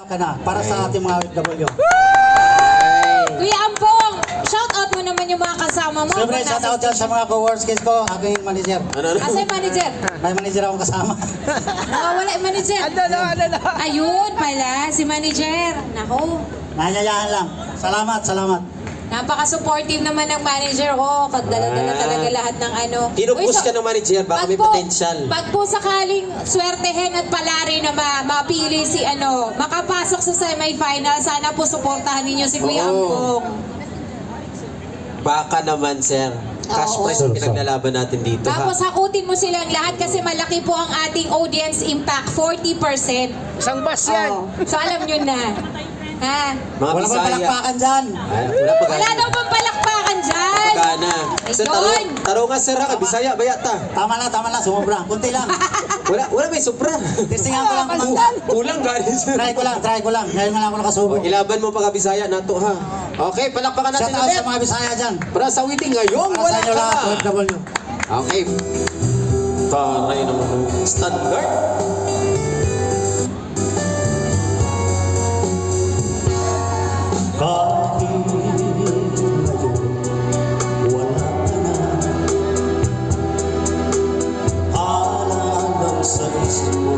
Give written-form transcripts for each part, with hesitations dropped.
ka na para sa ating mga OFW. Kuya Ampong, shout out mo naman yung mga kasama mo. Siyempre, shout out dyan sa mga co-workers ko, aking manager. Asa yung manager? May manager akong kasama. Wala yung manager. Ayun pala, si manager. Nako, Nanyayahan lang. Salamat, salamat. napaka-supportive naman ng manager ko. Dala-dala talaga lahat ng ano. Kinupus ka ng manager, baka may potential. Pag po sakaling swertehin at palari na mapili si ano, makapasok sa semifinal, sana po suportahan ninyo si Kuya Ampong. Baka naman, sir. Cash Oo. prize ang pinaglalaban natin dito, Tapos ha? hakutin mo silang lahat kasi malaki po ang ating audience impact, 40%. Isang bus yan. Oo. So alam nyo na. Ha? Mga Wala Bisaya. bang palakpakan dyan? Ay, wala pa Wala daw bang palakpakan dyan? Gana. Sa Ayun. taro nga, sir, ha? Bisaya, bayata. Tama na, sumobra. Kunti lang. Wala may supra. Testingan ko lang kumanda. Kulang galing, sir. Try ko lang. Ngayon nga lang ako nakasubo. Ilaban mo pagka Bisaya nato, ha? Okay, palakpakan natin Shout out ulit. sa mga Bisaya dyan. Para sa waiting ngayong Para wala sa inyo ka lahat, na. OFW. Okay. Taray naman. Standard. Kahit ngayon, wala ka na. Alalang sa isip mo,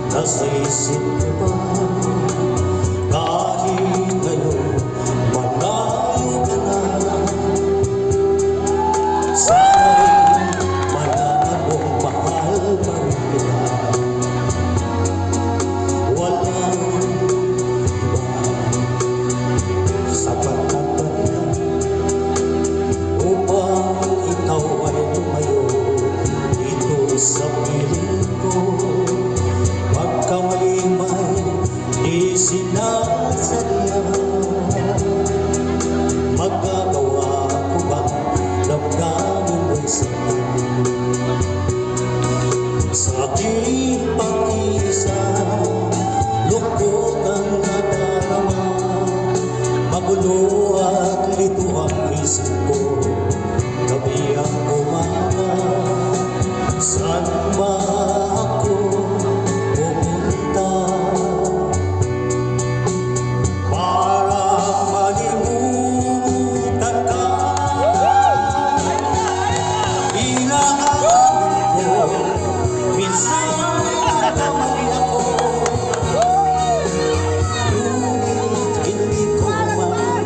nasa isip ko ba? Kahit ngayon, malayo ka na. Sana'y malaman mong mahal pa rin kita. Walang sapat na dahilan upang ikaw ay tumayo dito sa piling ko. Pagkamali may di sinasadya, magagawa ko ba damdamin mo'y saktan sa aking pag-iisa? Lungkot ang nadarama, magulo at lito ang isip ko. Gabi ang umaga, saan ba ako pumunta? Para malimutan ka, hinahanap ko. Minsan nagkamali ako, ngunit hindi ko man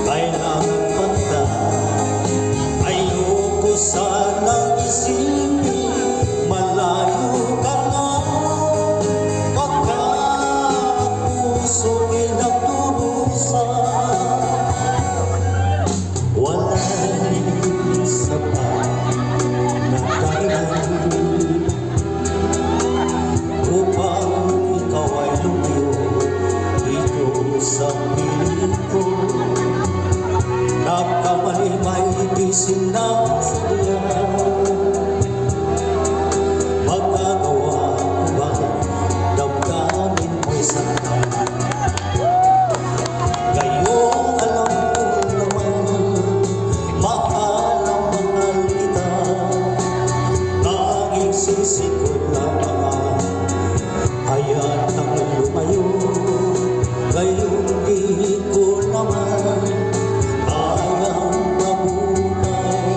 kailangan pagda. Ayoko sanang isipin malayo ka na. Baka puso'y nagdurusa, wala'y sapat na dahilan upang ikaw ay lumayo dito sa piling ko. Nagkamali may di sinasadya, magagawa ko ba damdamin mo'y saktan? Ngayong alam ko naman, mahal ang mahal kita. Tanging sisi ko lamang ay atang lumayo. Ngayong di ko naman kayang mabuhay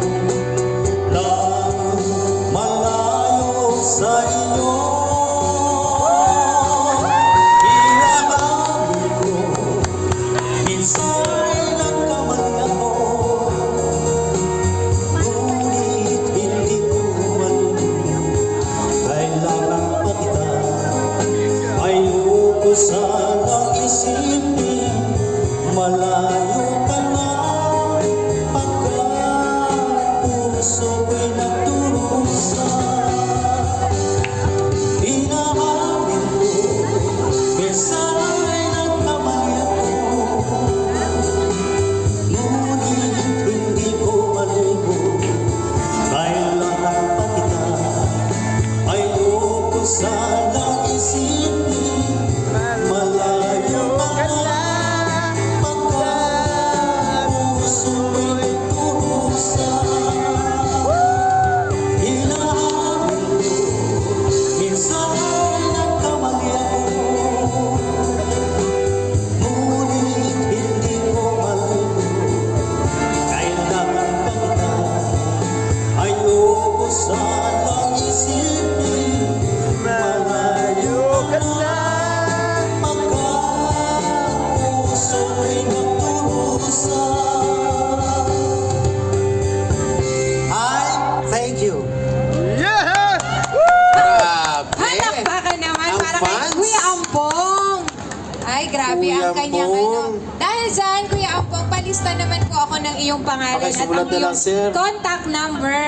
Ay, grabe Kuya ang kanyang Ampong. Dahil dyan, Kuya Ampong, palista naman po ako ng iyong pangalan at Pakisulat ang na lang, iyong sir. contact number.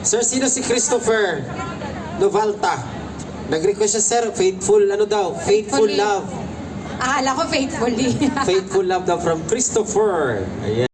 Sir, sino si Christopher Novalta? Nag-request siya, sir. Faithful, ano daw? Faithful Faithfully. love. Akala ko faithfully. Faithful love daw from Christopher. Ayan.